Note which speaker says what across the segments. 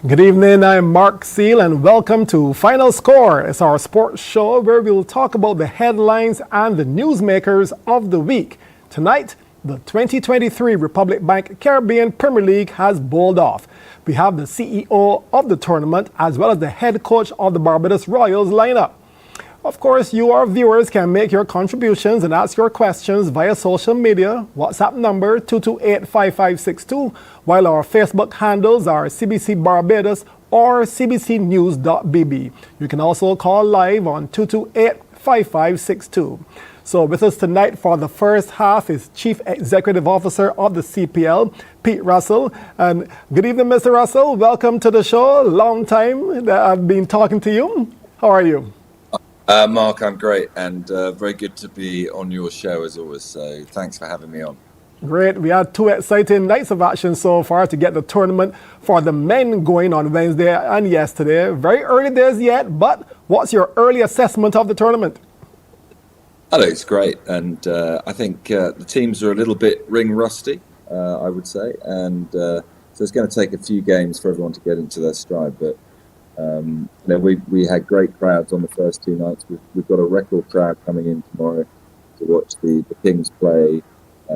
Speaker 1: Good evening, I'm Mark Seal and welcome to Final Score. It's our sports show where we'll talk about the headlines and the newsmakers of the week. Tonight, the 2023 Republic Bank Caribbean Premier League has bowled off. We have the CEO of the tournament as well as the head coach of the Barbados Royals lineup. Of course, you, our viewers, can make your contributions and ask your questions via social media. WhatsApp number 228-5562, while our Facebook handles are CBC Barbados or cbcnews.bb. You can also call live on 228-5562. So with us tonight for the first half is Chief Executive Officer of the CPL, Pete Russell. And good evening, Mr. Russell. Welcome to the show. Long time that I've been talking to you. How are you?
Speaker 2: Mark, I'm great and very good to be on your show as always. So thanks for having me on.
Speaker 1: Great. We had two exciting nights of action so far to get the tournament for the men going on Wednesday and yesterday. Very early days yet, but what's your early assessment of the tournament?
Speaker 2: Hello, it's great. And I think the teams are a little bit ring rusty, I would say. And so it's going to take a few games for everyone to get into their stride. But we had great crowds on the first two nights. We've got a record crowd coming in tomorrow to watch the Kings play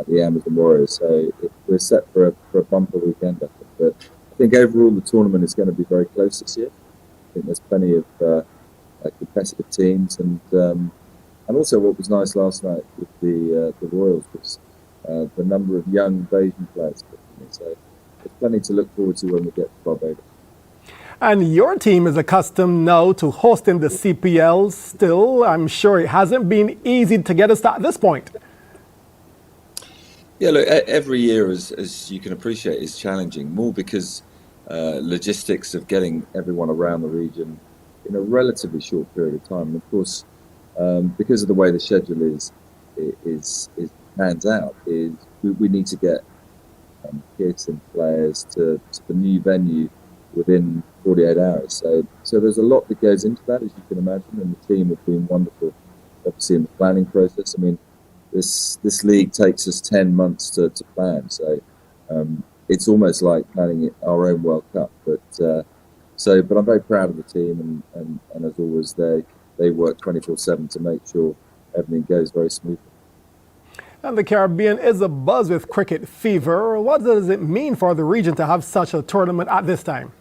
Speaker 2: the Amazon Warriors. So we're set for a bumper weekend, I think. But I think overall the tournament is going to be very close this year. I think there's plenty of competitive teams, and also what was nice last night with the Royals was the number of young Bayesian players. So there's plenty to look forward to when we get to Barbados.
Speaker 1: And your team is accustomed now to hosting the CPL still. I'm sure it hasn't been easy to get a start at this point.
Speaker 2: Yeah, look, every year, as you can appreciate, is challenging, more because logistics of getting everyone around the region in a relatively short period of time. And of course, because of the way the schedule is pans out, is we need to get kids and players to the new venue within 48 hours. So there's a lot that goes into that, as you can imagine, and the team have been wonderful, obviously, in the planning process. I mean, this league takes us 10 months to plan, so it's almost like planning our own World Cup. But I'm very proud of the team, and as always, they work 24/7 to make sure everything goes very smoothly.
Speaker 1: And the Caribbean is abuzz with cricket fever. What does it mean for the region to have such a tournament at this time?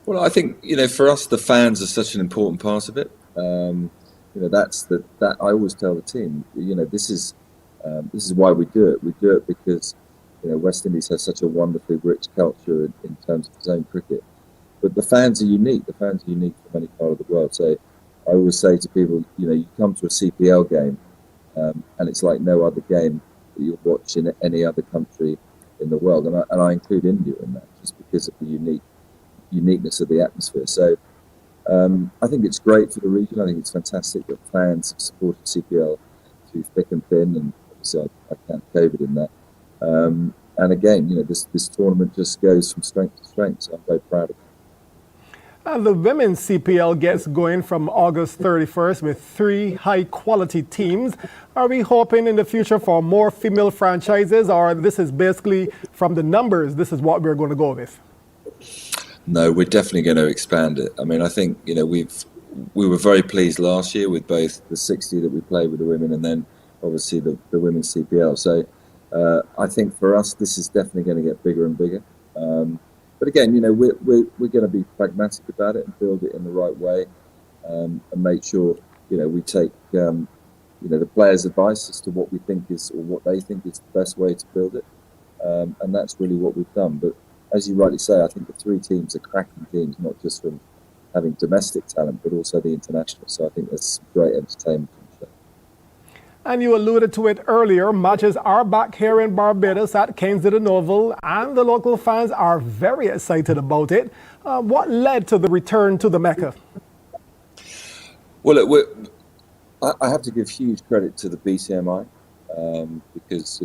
Speaker 2: Well, I think, for us, the fans are such an important part of it. That I always tell the team, this is why we do it. We do it because, West Indies has such a wonderfully rich culture in terms of its own cricket. But the fans are unique. The fans are unique from any part of the world. So I always say to people, you come to a CPL game, and it's like no other game that you'll watch in any other country in the world. And I include India in that, just because of the uniqueness of the atmosphere. So I think it's great for the region. I think it's fantastic that fans have supported CPL through thick and thin, and obviously I count COVID in that. And again, this tournament just goes from strength to strength, so I'm very proud of it.
Speaker 1: And the women's CPL gets going from August 31st with 3 high-quality teams. Are we hoping in the future for more female franchises, or this is basically from the numbers, this is what we're going to go with?
Speaker 2: No, we're definitely going to expand it. I mean, I think, we were very pleased last year with both the 60 that we played with the women and then obviously the women's CPL. So I think for us, this is definitely going to get bigger and bigger. But again, we're going to be pragmatic about it and build it in the right way, and make sure, we take, the players' advice as to what we think is, or what they think is the best way to build it. And that's really what we've done. But as you rightly say, I think the 3 teams are cracking teams, not just from having domestic talent, but also the international. So I think there's some great entertainment from the show.
Speaker 1: And you alluded to it earlier, matches are back here in Barbados at Kensington Oval, and the local fans are very excited about it. What led to the return to the Mecca?
Speaker 2: Well, I have to give huge credit to the BCMI, because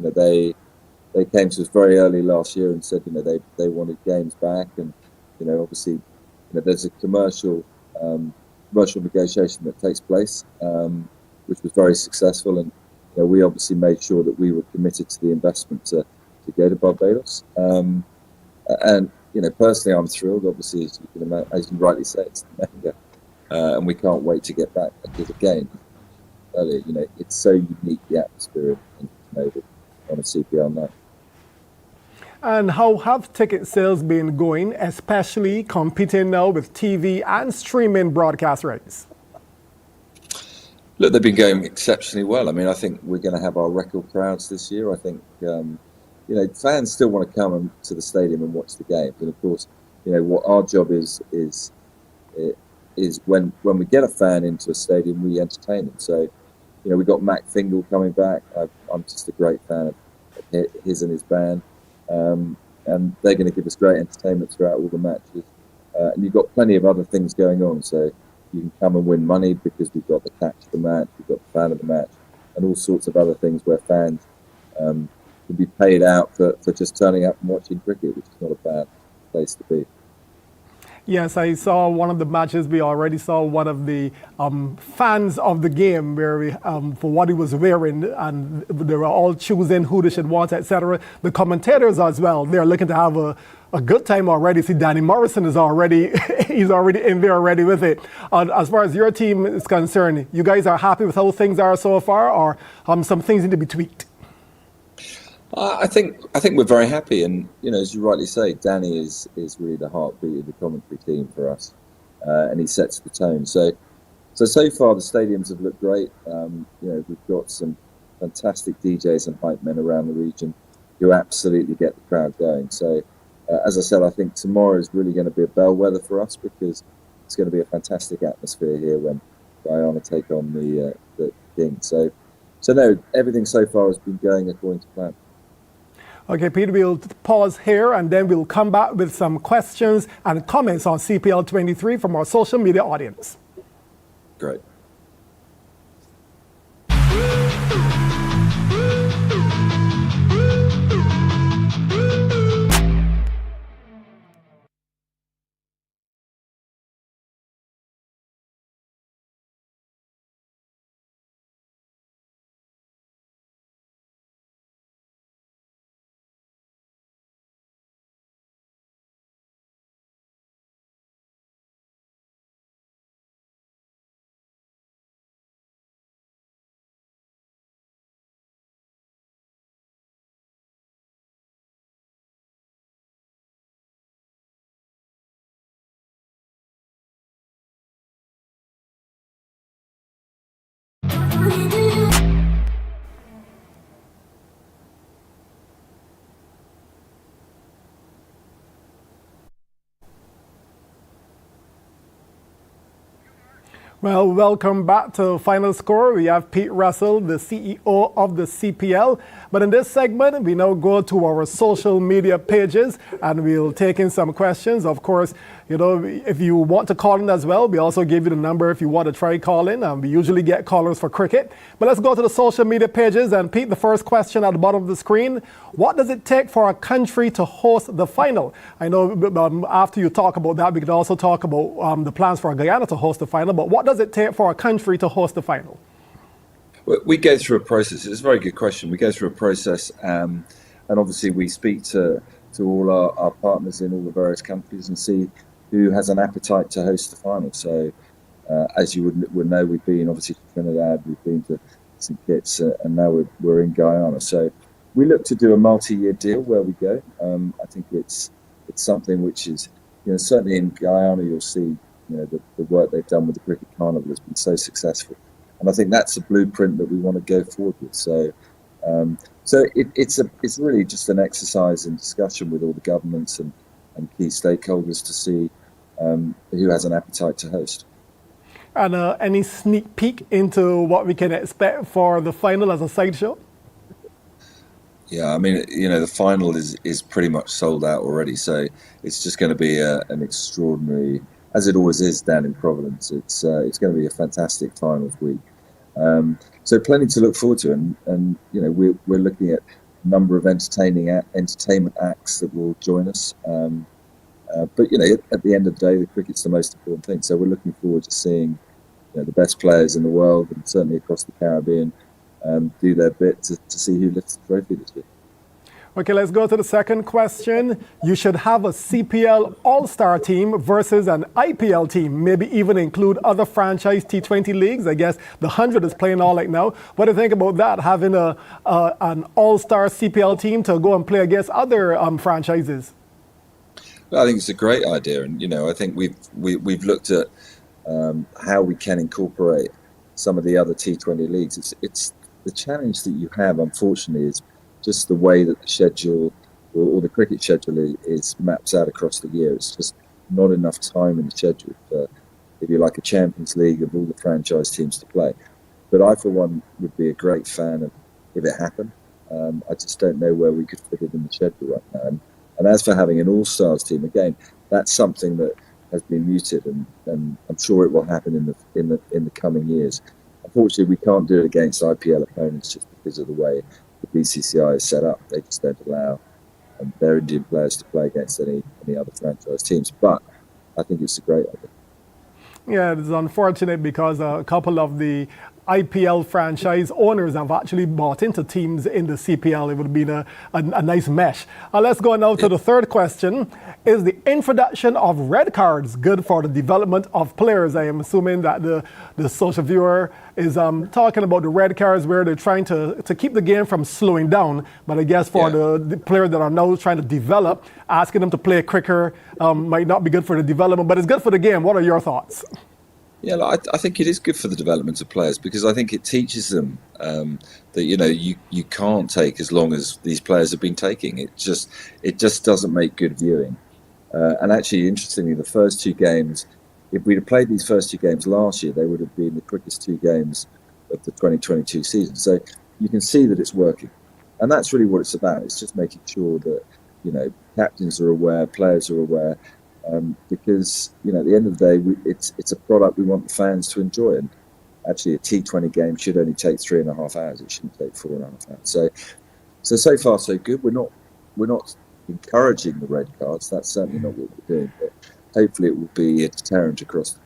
Speaker 2: they came to us very early last year and said they wanted games back, and obviously there's a commercial negotiation that takes place, which was very successful, and we obviously made sure that we were committed to the investment to go to Barbados, and personally, I'm thrilled. Obviously, as you can imagine, as you rightly say, it's the mega, and we can't wait to get back. Because again, earlier, it's so unique, the atmosphere in Oval on a CPL night.
Speaker 1: And how have ticket sales been going, especially competing now with TV and streaming broadcast rights?
Speaker 2: Look, they've been going exceptionally well. I mean, I think we're going to have our record crowds this year. I think, fans still want to come to the stadium and watch the games. And of course, what our job is when we get a fan into a stadium, we entertain them. So, we've got Mac Fingal coming back. I'm just a great fan of his and his band. And they're going to give us great entertainment throughout all the matches. And you've got plenty of other things going on. So you can come and win money because we've got the catch of the match, we've got the fan of the match, and all sorts of other things where fans can be paid out for just turning up and watching cricket, which is not a bad place to be.
Speaker 1: Yes, I saw one of the matches. We already saw one of the fans of the game where we, for what he was wearing, and they were all choosing who they should want, etc. The commentators as well, they're looking to have a good time already. See, Danny Morrison is already, he's already in there already with it. As far as your team is concerned, you guys are happy with how things are so far, or some things need to be tweaked?
Speaker 2: I think we're very happy, and as you rightly say, Danny is really the heartbeat of the commentary team for us, and he sets the tone. So far the stadiums have looked great. We've got some fantastic DJs and hype men around the region who absolutely get the crowd going. So as I said, I think tomorrow is really going to be a bellwether for us because it's going to be a fantastic atmosphere here when Guyana take on the King. So no, everything so far has been going according to plan.
Speaker 1: Okay, Peter, we'll pause here and then we'll come back with some questions and comments on CPL 23 from our social media audience.
Speaker 2: Great.
Speaker 1: Well, welcome back to Final Score. We have Pete Russell, the CEO of the CPL. But in this segment, we now go to our social media pages and we'll take in some questions. Of course, if you want to call in as well, we also give you the number if you want to try calling. We usually get callers for cricket. But let's go to the social media pages. And Pete, the first question at the bottom of the screen, what does it take for a country to host the final? I know after you talk about that, we could also talk about the plans for Guyana to host the final. But what does it take for a country to host the final?
Speaker 2: Well, we go through a process. It's a very good question. We go through a process, and obviously we speak to all our partners in all the various countries and see who has an appetite to host the final. So, as you would know, we've been obviously to Trinidad, we've been to St. Kitts, and now we're in Guyana. So, we look to do a multi-year deal where we go. I think it's something which is, certainly in Guyana, you'll see, the work they've done with the Cricket Carnival has been so successful. And I think that's a blueprint that we want to go forward with. So, it's really just an exercise in discussion with all the governments and key stakeholders to see who has an appetite to host.
Speaker 1: And any sneak peek into what we can expect for the final as a sideshow?
Speaker 2: Yeah, I mean, the final is pretty much sold out already. So it's just going to be an extraordinary, as it always is down in Providence. It's going to be a fantastic finals week. So plenty to look forward to, and we're looking at a number of entertainment acts that will join us. But at the end of the day, the cricket's the most important thing. So we're looking forward to seeing the best players in the world and certainly across the Caribbean do their bit to see who lifts the trophy this year.
Speaker 1: Okay, let's go to the second question. You should have a CPL All-Star team versus an IPL team, maybe even include other franchise T20 leagues. I guess the 100 is playing all right now. What do you think about that, having an All-Star CPL team to go and play against other franchises?
Speaker 2: Well, I think it's a great idea, and I think we've looked at how we can incorporate some of the other T20 leagues. It's the challenge that you have, unfortunately, is just the way that the schedule or the cricket schedule is maps out across the year. It's just not enough time in the schedule for, if you like, a Champions League of all the franchise teams to play. But I, for one, would be a great fan of if it happened. I just don't know where we could fit it in the schedule right now. And as for having an all-stars team, again, that's something that has been muted, and I'm sure it will happen in the coming years. Unfortunately, we can't do it against IPL opponents just because of the way the BCCI is set up. They just don't allow their Indian players to play against any other franchise teams. But I think it's a great idea.
Speaker 1: Yeah, it's unfortunate because a couple of the IPL franchise owners have actually bought into teams in the CPL. It would be a nice mesh. Let's go now to the third question. Is the introduction of red cards good for the development of players? I am assuming that the social viewer is talking about the red cards where they're trying to keep the game from slowing down. But I guess for the players that are now trying to develop, asking them to play quicker might not be good for the development, but it's good for the game. What are your thoughts?
Speaker 2: Yeah, I think it is good for the development of players because I think it teaches them that you can't take as long as these players have been taking. It just doesn't make good viewing. And actually, interestingly, the first two games, if we'd have played these first two games last year, they would have been the quickest two games of the 2022 season. So you can see that it's working, and that's really what it's about. It's just making sure that captains are aware, players are aware. Because at the end of the day, it's a product we want the fans to enjoy, and actually a T20 game should only take 3.5 hours. It shouldn't take 4.5 hours. So far so good. We're not encouraging the red cards. That's certainly not what we're doing. But hopefully it will be a deterrent across the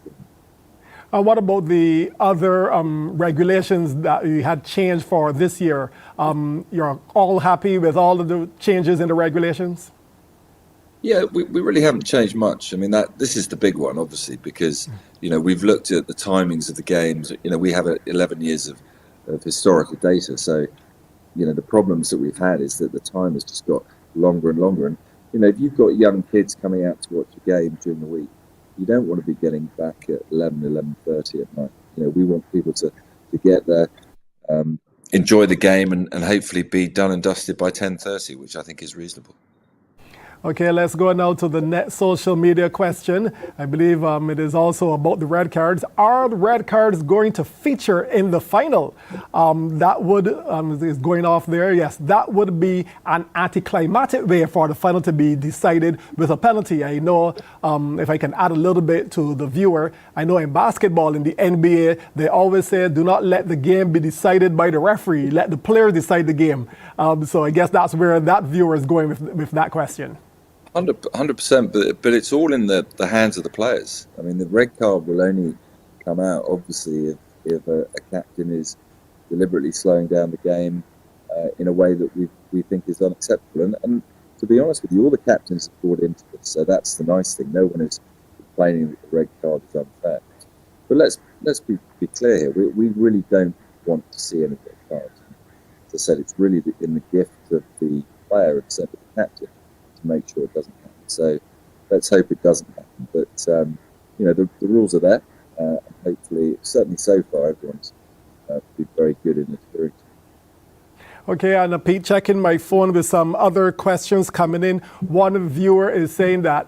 Speaker 2: board.
Speaker 1: What about the other regulations that you had changed for this year? You're all happy with all of the changes in the regulations?
Speaker 2: Yeah, we really haven't changed much. I mean, this is the big one, obviously, because we've looked at the timings of the games. We have 11 years of historical data, so the problems that we've had is that the time has just got longer and longer. And if you've got young kids coming out to watch a game during the week, you don't want to be getting back at 11:30 at night. We want people to get there, enjoy the game, and hopefully be done and dusted by 10:30, which I think is reasonable.
Speaker 1: Okay, let's go now to the net social media question. I believe it is also about the red cards. Are the red cards going to feature in the final? That would, is going off there, yes, that would be an anticlimactic way for the final to be decided with a penalty. I know, if I can add a little bit to the viewer, I know in basketball, in the NBA, they always say, do not let the game be decided by the referee, let the players decide the game. So I guess that's where that viewer is going with that question.
Speaker 2: 100%, but it's all in the hands of the players. I mean, the red card will only come out, obviously, if a captain is deliberately slowing down the game in a way that we think is unacceptable. And to be honest with you, all the captains have bought into this, so that's the nice thing. No one is complaining that the red card is unfair. But let's be clear here. We really don't want to see any red cards. As I said, it's really in the gift of the player and certainly the captain to make sure it doesn't happen. So let's hope it doesn't happen. But the rules are there, and hopefully, certainly so far, everyone's been very good in adhering.
Speaker 1: Okay, and Pete, checking my phone with some other questions coming in. One viewer is saying that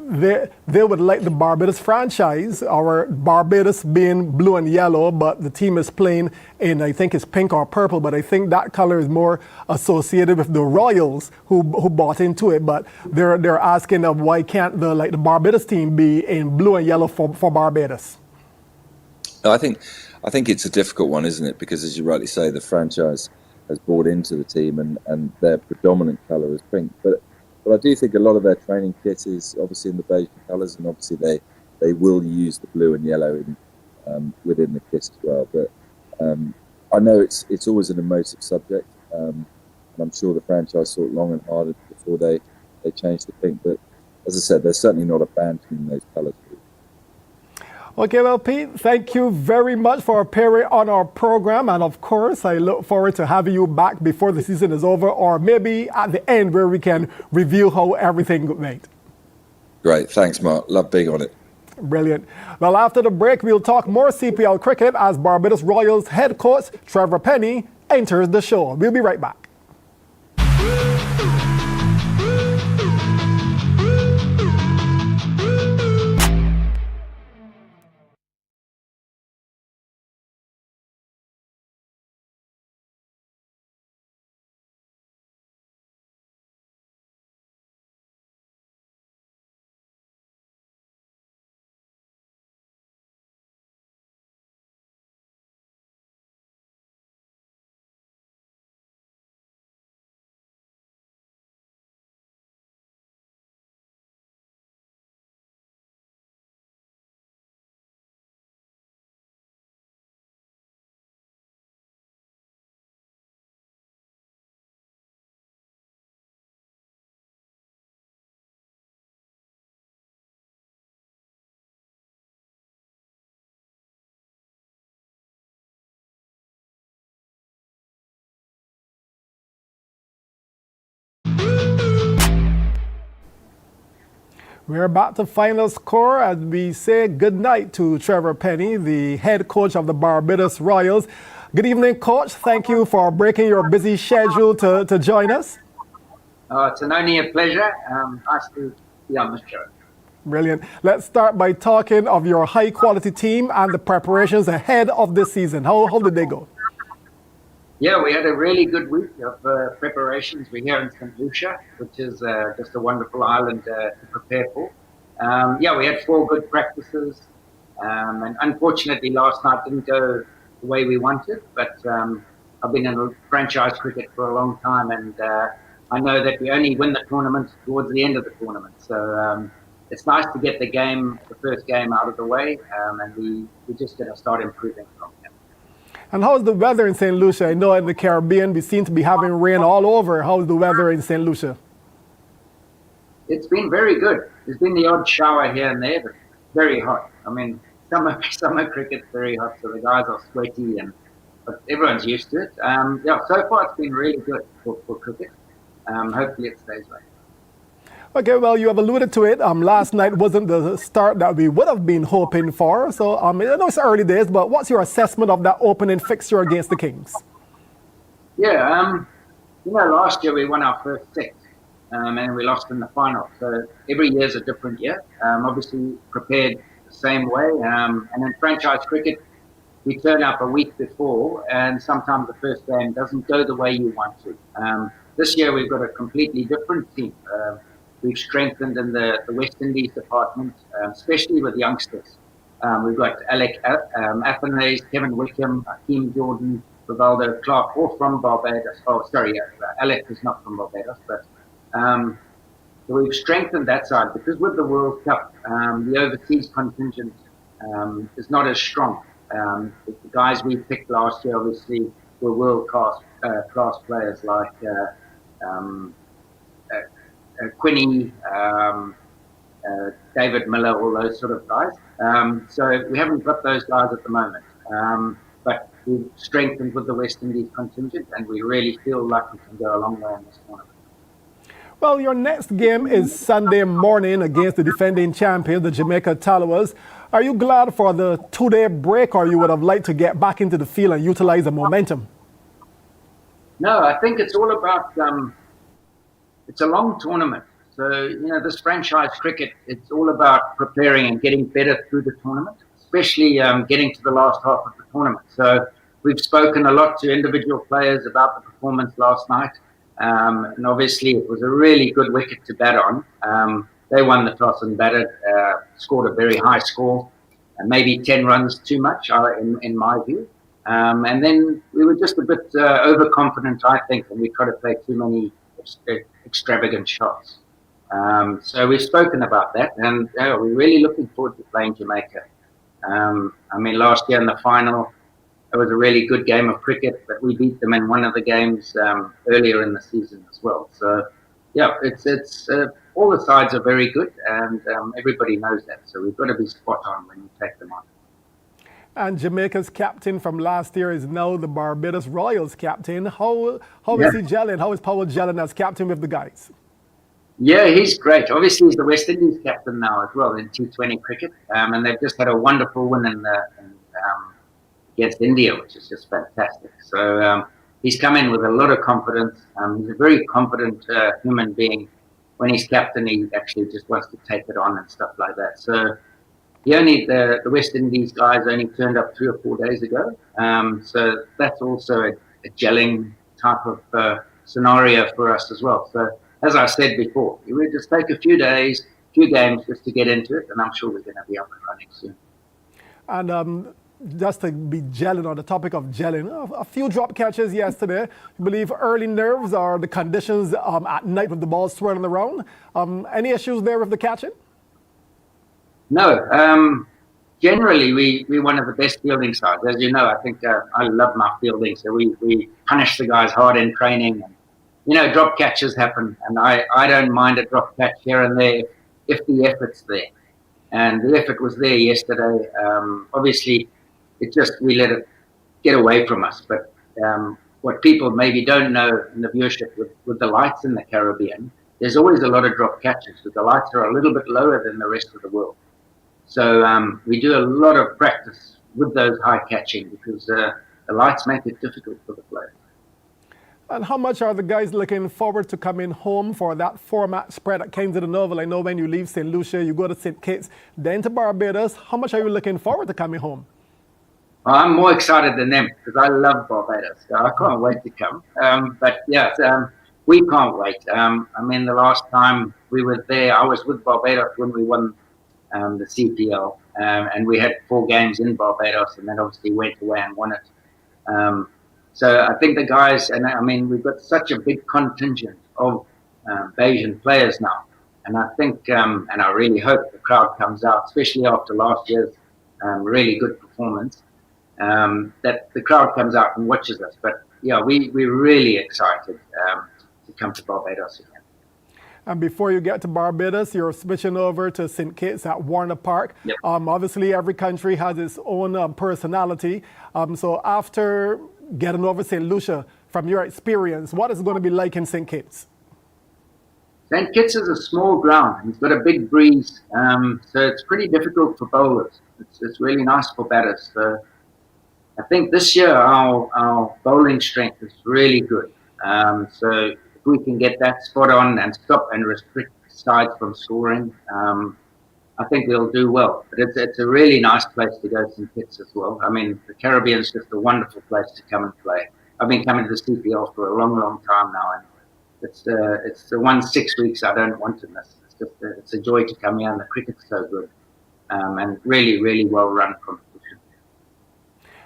Speaker 1: they would like the Barbados franchise, our Barbados being blue and yellow, but the team is playing in, I think it's pink or purple, but I think that color is more associated with the Royals who bought into it. But they're asking why can't the Barbados team be in blue and yellow for Barbados?
Speaker 2: I think it's a difficult one, isn't it? Because as you rightly say, the franchise has bought into the team and their predominant colour is pink. But I do think a lot of their training kit is obviously in the beige colours, and obviously they will use the blue and yellow within the kit as well. But I know it's always an emotive subject. And I'm sure the franchise thought long and hard before they changed the pink. But as I said, they're certainly not abandoning those colours.
Speaker 1: Okay, well, Pete, thank you very much for appearing on our program. And of course, I look forward to having you back before the season is over, or maybe at the end where we can review how everything went.
Speaker 2: Great. Thanks, Mark. Love being on it.
Speaker 1: Brilliant. Well, after the break, we'll talk more CPL cricket as Barbados Royals head coach Trevor Penny enters the show. We'll be right back. We're about to final score as we say goodnight to Trevor Penny, the head coach of the Barbados Royals. Good evening, Coach. Thank you for breaking your busy schedule to join us.
Speaker 3: It's only a pleasure. Nice to be on the show.
Speaker 1: Brilliant. Let's start by talking of your high-quality team and the preparations ahead of this season. How did they go?
Speaker 3: Yeah, we had a really good week of preparations. We're here in St. Lucia, which is just a wonderful island to prepare for. Yeah, we had 4 good practices. And unfortunately, last night didn't go the way we wanted. But I've been in franchise cricket for a long time, and I know that we only win the tournament towards the end of the tournament. So it's nice to get the first game out of the way, and we're just going to start improving from here.
Speaker 1: And how's the weather in St. Lucia? I know in the Caribbean we seem to be having rain all over. How's the weather in St. Lucia?
Speaker 3: It's been very good. There's been the odd shower here and there, but very hot. I mean, summer cricket's very hot, so the guys are sweaty, but everyone's used to it. Yeah, so far it's been really good for cricket. Hopefully it stays right.
Speaker 1: Okay, well, you have alluded to it. Last night wasn't the start that we would have been hoping for. So I know it's early days, but what's your assessment of that opening fixture against the Kings?
Speaker 3: Yeah, last year we won our first 6, and we lost in the final. So every year is a different year. Obviously prepared the same way. And in franchise cricket, we turn up a week before, and sometimes the first game doesn't go the way you want to. This year we've got a completely different team. We've strengthened in the West Indies department, especially with youngsters. We've got Alec Athanaze, Kevin Wickham, Hakeem Jordan, Rivaldo Clark, all from Barbados. Oh, sorry, Alec is not from Barbados, but so we've strengthened that side because with the World Cup, the overseas contingent is not as strong. The guys we picked last year obviously were world-class players like Quinney, David Miller, all those sort of guys. So we haven't got those guys at the moment. But we've strengthened with the West Indies contingent, and we really feel like we can go a long way in this tournament.
Speaker 1: Well, your next game is Sunday morning against the defending champion, the Jamaica Tallawahs. Are you glad for the 2-day break, or you would have liked to get back into the field and utilize the momentum?
Speaker 3: No, I think it's all about... it's a long tournament. So, this franchise cricket, it's all about preparing and getting better through the tournament, especially getting to the last half of the tournament. So we've spoken a lot to individual players about the performance last night. And obviously it was a really good wicket to bat on. They won the toss and batted, scored a very high score, maybe 10 runs too much in my view. And then we were just a bit overconfident, I think, and we tried to play too many extravagant shots. So we've spoken about that, and we're really looking forward to playing Jamaica. Last year in the final, it was a really good game of cricket, but we beat them in one of the games earlier in the season as well. So, yeah, it's all the sides are very good, and everybody knows that. So we've got to be spot on when you take them on.
Speaker 1: And Jamaica's captain from last year is now the Barbados Royals captain. How
Speaker 3: Yeah.
Speaker 1: is he gelling? How is Powell gelling as captain with the guys?
Speaker 3: Yeah, he's great. Obviously, he's the West Indies captain now as well in T20 cricket, and they've just had a wonderful win against India, which is just fantastic. So he's come in with a lot of confidence. He's a very confident human being. When he's captain, he actually just wants to take it on and stuff like that. So the West Indies guys only turned up 3 or 4 days ago. So that's also a gelling type of scenario for us as well. So as I said before, we just take a few days, few games just to get into it, and I'm sure we're going to be up and running soon.
Speaker 1: And just to be gelling on the topic of gelling, a few drop catches yesterday. You believe early nerves or the conditions at night with the ball swirling around? Any issues there with the catching?
Speaker 3: No. Generally, we're one of the best fielding sides. As you know, I think I love my fielding, so we punish the guys hard in training. And, drop catches happen, and I don't mind a drop catch here and there if the effort's there. And the effort was there yesterday. Obviously, we let it get away from us. But what people maybe don't know in the viewership with the lights in the Caribbean, there's always a lot of drop catches because the lights are a little bit lower than the rest of the world. So we do a lot of practice with those high catching because the lights make it difficult for the players.
Speaker 1: And how much are the guys looking forward to coming home for that 4-match spread at Kensington Oval? I know when you leave St. Lucia, you go to St. Kitts, then to Barbados. How much are you looking forward to coming home?
Speaker 3: I'm more excited than them because I love Barbados. So I can't wait to come. We can't wait. The last time we were there, I was with Barbados when we won the CPL, and we had 4 games in Barbados, and then obviously went away and won it. So I think the guys, we've got such a big contingent of Bayesian players now, and I think, and I really hope the crowd comes out, especially after last year's really good performance, that the crowd comes out and watches us. But yeah, we're really excited to come to Barbados again.
Speaker 1: And before you get to Barbados, you're switching over to St. Kitts at Warner Park.
Speaker 3: Yep.
Speaker 1: Obviously, every country has its own personality. So after getting over St. Lucia, from your experience, what is it going to be like in St. Kitts?
Speaker 3: St. Kitts is a small ground. It's got a big breeze, so it's pretty difficult for bowlers. It's really nice for batters. So I think this year our bowling strength is really good. So if we can get that spot on and stop and restrict sides from scoring, I think we'll do well. But it's a really nice place to go to St. Kitts as well. The Caribbean is just a wonderful place to come and play. I've been coming to the CPL for a long, long time now, and it's the 1 6 weeks I don't want to miss. It's a joy to come here, and the cricket's so good, and really, really well run competition.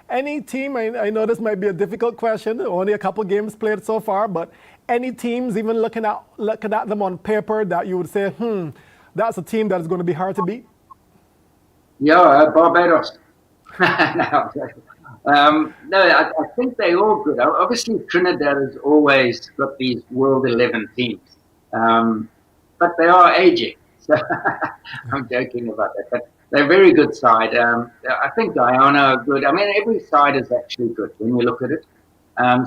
Speaker 1: Any team, I know this might be a difficult question, only a couple games played so far, but any teams, even looking at them on paper, that you would say, that's a team that is going to be hard to beat?
Speaker 3: Yeah, Barbados. No, I think they're all good. Obviously, Trinidad has always got these World 11 teams, but they are aging. So I'm joking about that, but they're a very good side. I think Guyana are good. Every side is actually good when you look at it.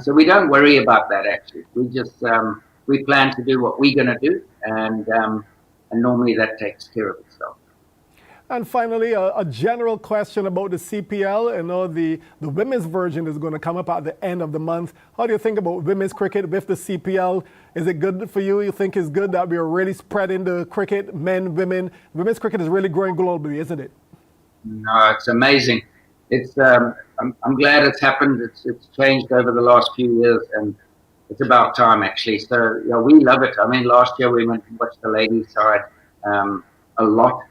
Speaker 3: So we don't worry about that, actually. We just we plan to do what we're going to do, and normally that takes care of itself.
Speaker 1: And finally, a general question about the CPL. I know the women's version is going to come up at the end of the month. How do you think about women's cricket with the CPL? Is it good for you? You think it's good that we are really spreading the cricket, men, women? Women's cricket is really growing globally, isn't it?
Speaker 3: No, it's amazing. It's I'm glad it's happened. It's changed over the last few years, and it's about time, actually. So yeah, we love it. Last year we went and watched the ladies side a lot.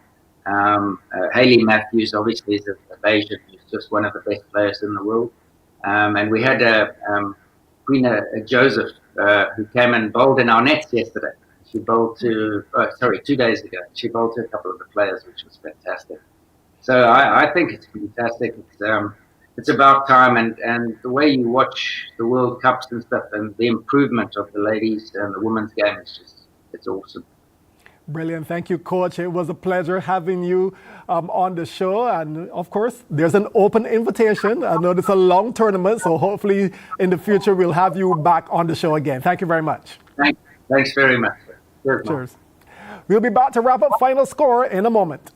Speaker 3: Hayley Matthews obviously is a Bayesian, who's just one of the best players in the world. And we had Queen Joseph who came and bowled in our nets yesterday. She bowled 2 days ago. She bowled to a couple of the players, which was fantastic. So I think it's fantastic. it's about time. And the way you watch the World Cups and stuff, and the improvement of the ladies and the women's game is just, it's awesome.
Speaker 1: Brilliant. Thank you, Coach. It was a pleasure having you on the show. And of course, there's an open invitation. I know it's a long tournament, so hopefully in the future we'll have you back on the show again. Thank you very much.
Speaker 3: Thanks very much. Cheers.
Speaker 1: Cheers. We'll be back to wrap up Final Score in a moment.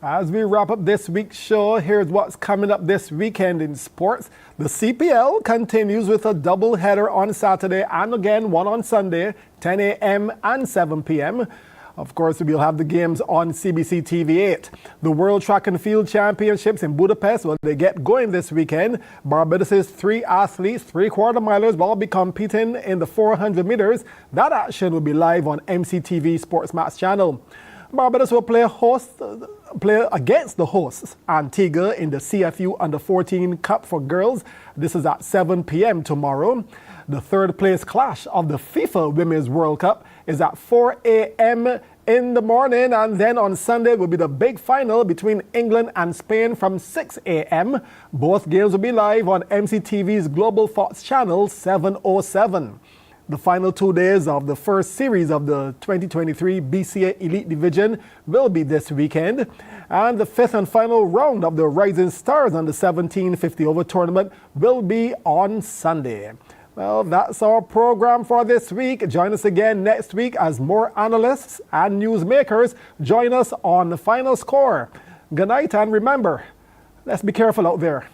Speaker 1: As we wrap up this week's show, here's what's coming up this weekend in sports. The CPL continues with a double-header on Saturday and again one on Sunday, 10 a.m. and 7 p.m. Of course, we'll have the games on CBC TV8. The World Track and Field Championships in Budapest, well, they get going this weekend. Barbados' 3 athletes, 3-quarter-milers, will be competing in the 400 meters. That action will be live on MCTV Sports Match Channel. Barbados will play against the hosts, Antigua, in the CFU Under-14 Cup for Girls. This is at 7 p.m. tomorrow. The third place clash of the FIFA Women's World Cup is at 4 a.m. in the morning. And then on Sunday will be the big final between England and Spain from 6 a.m. Both games will be live on MCTV's Global Fox Channel 707. The final 2 days of the first series of the 2023 BCA Elite Division will be this weekend. And the fifth and final round of the Rising Stars on the 1750 over tournament will be on Sunday. Well, that's our program for this week. Join us again next week as more analysts and newsmakers join us on the Final Score. Good night, and remember, let's be careful out there.